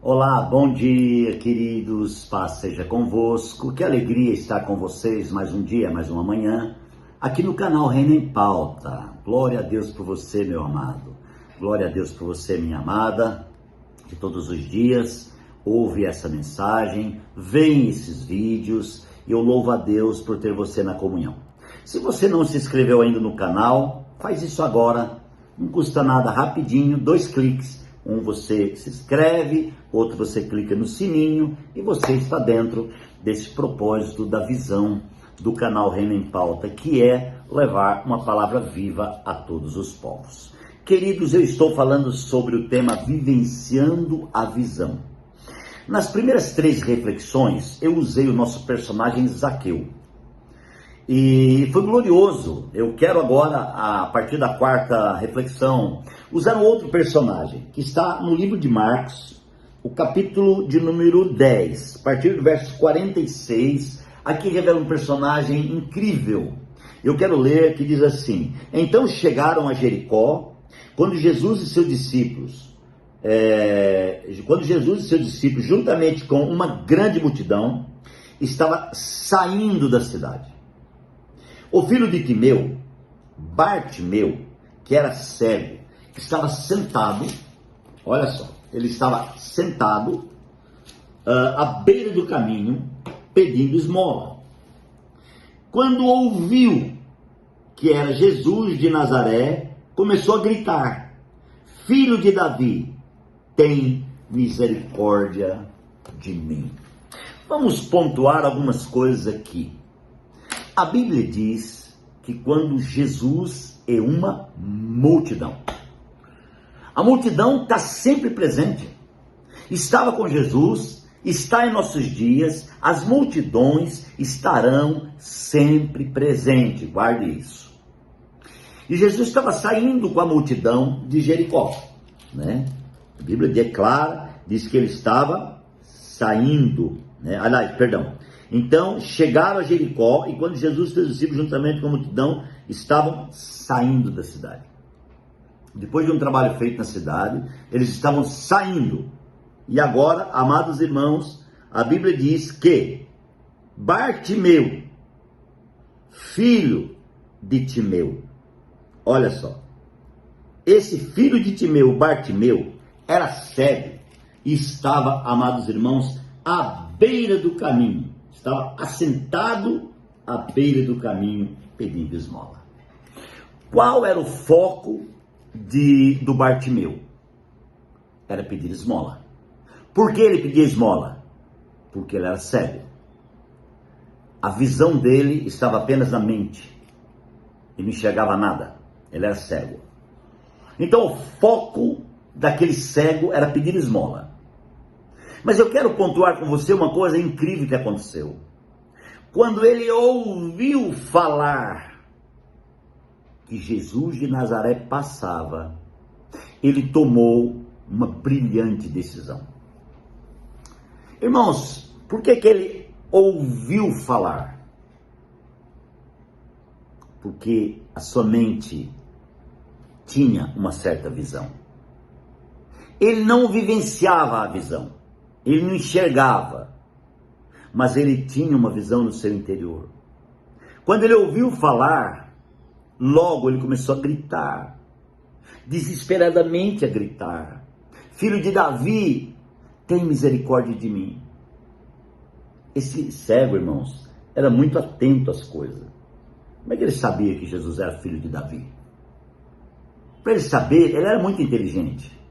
Olá, bom dia, queridos, paz seja convosco, que alegria estar com vocês mais um dia, mais uma manhã, aqui no canal Reino em Pauta. Glória a Deus por você, meu amado, glória a Deus por você, minha amada, que todos os dias ouve essa mensagem, vê esses vídeos, e eu louvo a Deus por ter você na comunhão. Se você não se inscreveu ainda no canal, faz isso agora, não custa nada, rapidinho, 2 cliques. Um você se inscreve, outro você clica no sininho e você está dentro desse propósito da visão do canal Reino em Pauta, que é levar uma palavra viva a todos os povos. Queridos, eu estou falando sobre o tema Vivenciando a Visão. Nas primeiras 3 reflexões, eu usei o nosso personagem Zaqueu. E foi glorioso. Eu quero agora, a partir da 4ª reflexão, usar um outro personagem, que está no livro de Marcos, o capítulo de número 10, a partir do verso 46, aqui revela um personagem incrível. Eu quero ler, que diz assim: Então chegaram a Jericó, quando Jesus e seus discípulos, juntamente com uma grande multidão, estava saindo da cidade. O filho de Timeu, Bartimeu, que era cego, estava sentado, olha só, ele estava sentado à beira do caminho, pedindo esmola. Quando ouviu que era Jesus de Nazaré, começou a gritar: Filho de Davi, tem misericórdia de mim. Vamos pontuar algumas coisas aqui. A Bíblia diz que quando Jesus é uma multidão, a multidão está sempre presente, estava com Jesus, está em nossos dias, as multidões estarão sempre presentes, guarde isso. E Jesus estava saindo com a multidão de Jericó, né? A Bíblia declara, diz que ele estava saindo, né? Então, chegaram a Jericó, e quando Jesus e seus discípulos, juntamente com a multidão, estavam saindo da cidade. Depois de um trabalho feito na cidade, eles estavam saindo. E agora, amados irmãos, a Bíblia diz que Bartimeu, filho de Timeu, olha só, esse filho de Timeu, Bartimeu, era cego e estava, amados irmãos, à beira do caminho. Estava assentado à beira do caminho pedindo esmola. Qual era o foco do Bartimeu? Era pedir esmola. Por que ele pedia esmola? Porque ele era cego. A visão dele estava apenas na mente. Ele não enxergava nada. Ele era cego. Então o foco daquele cego era pedir esmola. Mas eu quero pontuar com você uma coisa incrível que aconteceu. Quando ele ouviu falar que Jesus de Nazaré passava, ele tomou uma brilhante decisão. Irmãos, por que ele ouviu falar? Porque a sua mente tinha uma certa visão. Ele não vivenciava a visão. Ele não enxergava, mas ele tinha uma visão no seu interior. Quando ele ouviu falar, logo ele começou a gritar, desesperadamente a gritar: Filho de Davi, tem misericórdia de mim. Esse cego, irmãos, era muito atento às coisas. Como é que ele sabia que Jesus era filho de Davi? Para ele saber, ele era muito inteligente.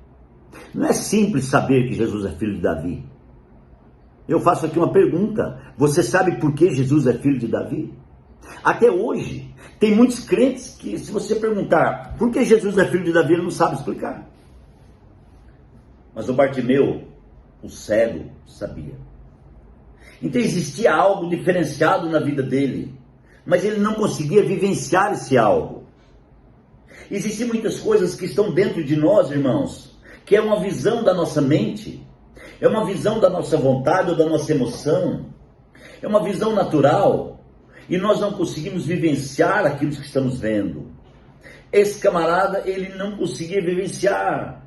Não é simples saber que Jesus é filho de Davi. Eu faço aqui uma pergunta: você sabe por que Jesus é filho de Davi? Até hoje, tem muitos crentes que, se você perguntar por que Jesus é filho de Davi, ele não sabe explicar. Mas o Bartimeu, o cego, sabia. Então existia algo diferenciado na vida dele, mas ele não conseguia vivenciar esse algo. Existem muitas coisas que estão dentro de nós, irmãos, que é uma visão da nossa mente, é uma visão da nossa vontade ou da nossa emoção, é uma visão natural, e nós não conseguimos vivenciar aquilo que estamos vendo. Esse camarada, ele não conseguia vivenciar.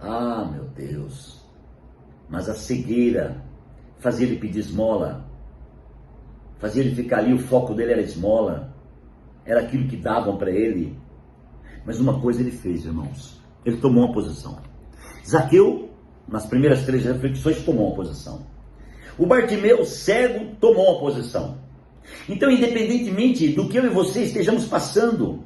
Ah, meu Deus. Mas a cegueira fazia ele pedir esmola. Fazia ele ficar ali, o foco dele era esmola. Era aquilo que davam para ele. Mas uma coisa ele fez, irmãos. Ele tomou uma posição. Zaqueu, nas primeiras 3 reflexões, tomou uma posição. O Bartimeu, cego, tomou uma posição. Então, independentemente do que eu e você estejamos passando,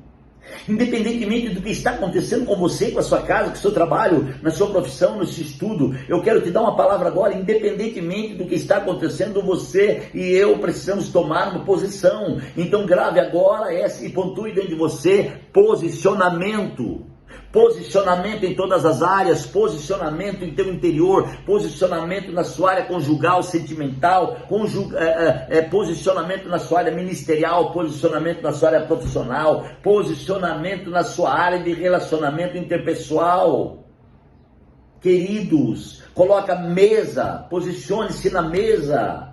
independentemente do que está acontecendo com você, com a sua casa, com o seu trabalho, na sua profissão, no seu estudo, eu quero te dar uma palavra agora. Independentemente do que está acontecendo, você e eu precisamos tomar uma posição. Então grave agora essa e pontue dentro de você: posicionamento. Posicionamento em todas as áreas, posicionamento em teu interior, posicionamento na sua área conjugal, sentimental, posicionamento na sua área ministerial, posicionamento na sua área profissional, posicionamento na sua área de relacionamento interpessoal. Queridos, coloca a mesa, posicione-se na mesa.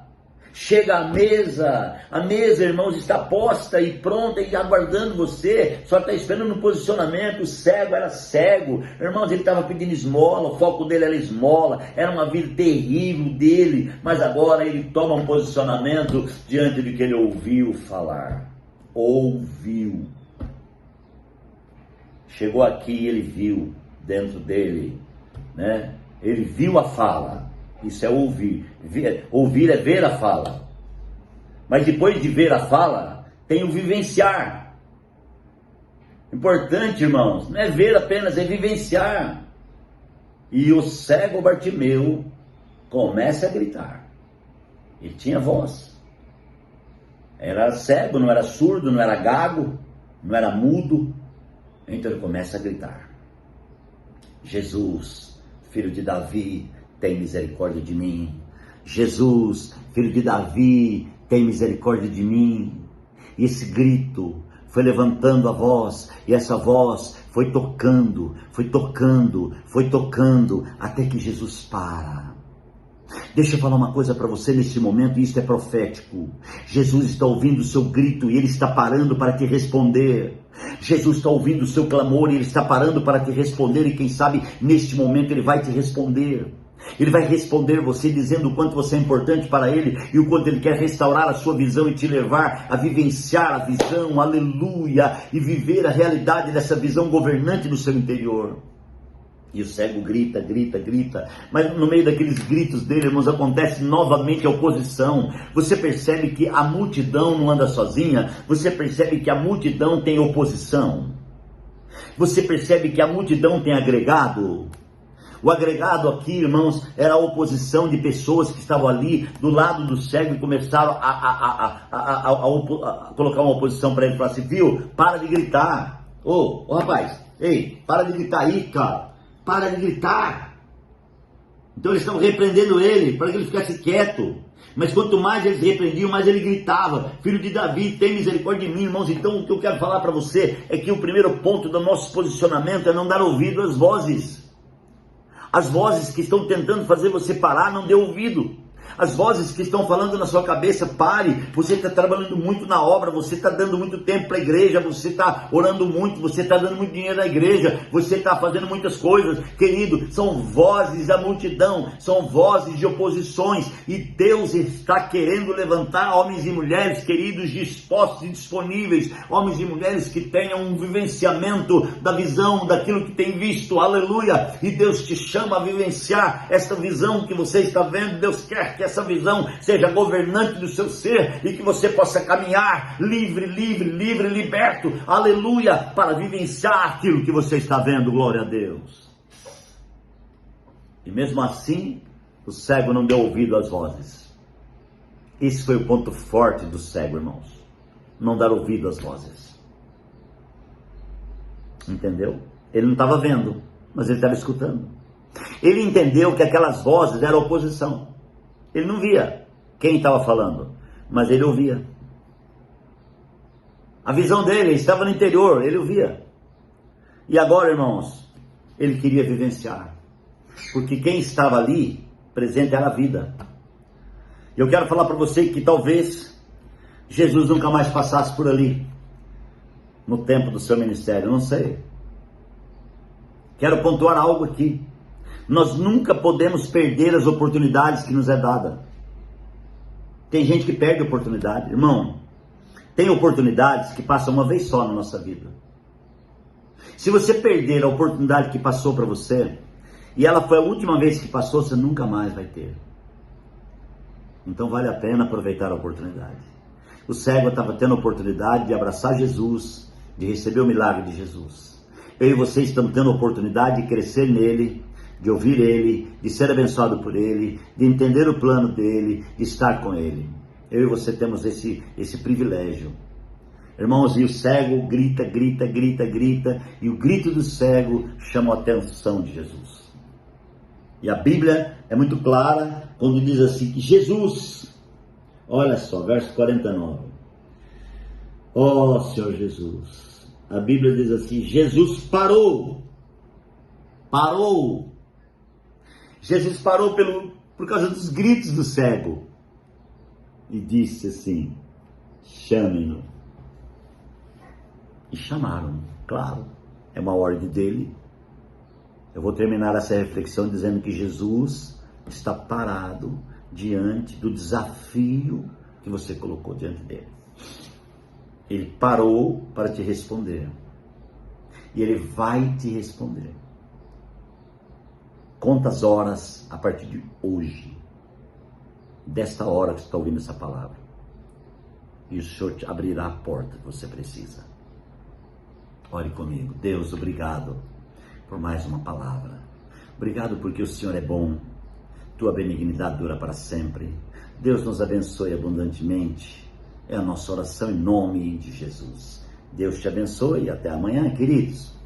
Chega à mesa, a mesa, irmãos, está posta e pronta e aguardando você, só está esperando no posicionamento. O cego era cego, irmãos, ele estava pedindo esmola, o foco dele era esmola, era uma vida terrível dele, mas agora ele toma um posicionamento diante de que ele ouviu falar. Ouviu. Chegou aqui e ele viu dentro dele, né? Ele viu a fala. Isso é ouvir. Ouvir é ver a fala. Mas depois de ver a fala, tem o vivenciar. Importante, irmãos, não é ver apenas, é vivenciar. E o cego Bartimeu começa a gritar. Ele tinha voz. Era cego, não era surdo, não era gago, não era mudo. Então ele começa a gritar: Jesus, filho de Davi, tem misericórdia de mim. Jesus, filho de Davi, tem misericórdia de mim. E esse grito foi levantando a voz, e essa voz foi tocando, até que Jesus para. Deixa eu falar uma coisa para você neste momento, e isso é profético. Jesus está ouvindo o seu grito e ele está parando para te responder. Jesus está ouvindo o seu clamor e ele está parando para te responder, e quem sabe neste momento ele vai te responder. Ele vai responder você dizendo o quanto você é importante para ele e o quanto ele quer restaurar a sua visão e te levar a vivenciar a visão, aleluia, e viver a realidade dessa visão governante no seu interior. E o cego grita, mas no meio daqueles gritos dele, irmãos, acontece novamente a oposição. Você percebe que a multidão não anda sozinha, você percebe que a multidão tem oposição, você percebe que a multidão tem agregado. O agregado aqui, irmãos, era a oposição de pessoas que estavam ali do lado do cego e começaram a colocar uma oposição para ele. Falaram assim: viu, para de gritar. Ô rapaz, ei, para de gritar aí, cara. Para de gritar. Então eles estavam repreendendo ele, para que ele ficasse quieto. Mas quanto mais eles repreendiam, mais ele gritava: filho de Davi, tem misericórdia de mim, irmãos. Então o que eu quero falar para você é que o primeiro ponto do nosso posicionamento é não dar ouvido às vozes. As vozes que estão tentando fazer você parar, não dê ouvido. As vozes que estão falando na sua cabeça: pare, você está trabalhando muito na obra, você está dando muito tempo para a igreja, você está orando muito, você está dando muito dinheiro na igreja, você está fazendo muitas coisas. Querido, são vozes da multidão, são vozes de oposições, e Deus está querendo levantar homens e mulheres, queridos, dispostos e disponíveis, homens e mulheres que tenham um vivenciamento da visão, daquilo que tem visto, aleluia. E Deus te chama a vivenciar essa visão que você está vendo. Deus quer que essa visão seja governante do seu ser e que você possa caminhar livre, liberto, aleluia, para vivenciar aquilo que você está vendo, glória a Deus. E mesmo assim, o cego não deu ouvido às vozes. Esse foi o ponto forte do cego, irmãos: não dar ouvido às vozes. Entendeu? Ele não estava vendo, mas ele estava escutando. Ele entendeu que aquelas vozes eram oposição. Ele não via quem estava falando, mas ele ouvia. A visão dele estava no interior, ele ouvia. E agora, irmãos, ele queria vivenciar, porque quem estava ali presente era a vida. Eu quero falar para você que talvez Jesus nunca mais passasse por ali no tempo do seu ministério, não sei. Quero pontuar algo aqui. Nós nunca podemos perder as oportunidades que nos é dada. Tem gente que perde oportunidade. Irmão, tem oportunidades que passam uma vez só na nossa vida. Se você perder a oportunidade que passou para você, e ela foi a última vez que passou, você nunca mais vai ter. Então vale a pena aproveitar a oportunidade. O cego estava tendo a oportunidade de abraçar Jesus, de receber o milagre de Jesus. Eu e você estamos tendo a oportunidade de crescer nele, de ouvir ele, de ser abençoado por ele, de entender o plano dele, de estar com ele. Eu e você temos esse privilégio. Irmãos, e o cego grita, grita, grita, grita, e o grito do cego chama a atenção de Jesus. E a Bíblia é muito clara quando diz assim que Jesus, olha só, verso 49. Ó Senhor Jesus, a Bíblia diz assim, Jesus parou. Jesus parou por causa dos gritos do cego. E disse assim, chamem-no. E chamaram, claro, é uma ordem dele. Eu vou terminar essa reflexão dizendo que Jesus está parado diante do desafio que você colocou diante dele. Ele parou para te responder. E ele vai te responder. Quantas horas a partir de hoje, desta hora que você está ouvindo essa palavra, e o Senhor te abrirá a porta que você precisa. Ore comigo. Deus, obrigado por mais uma palavra. Obrigado porque o Senhor é bom. Tua benignidade dura para sempre. Deus nos abençoe abundantemente. É a nossa oração em nome de Jesus. Deus te abençoe e até amanhã, queridos.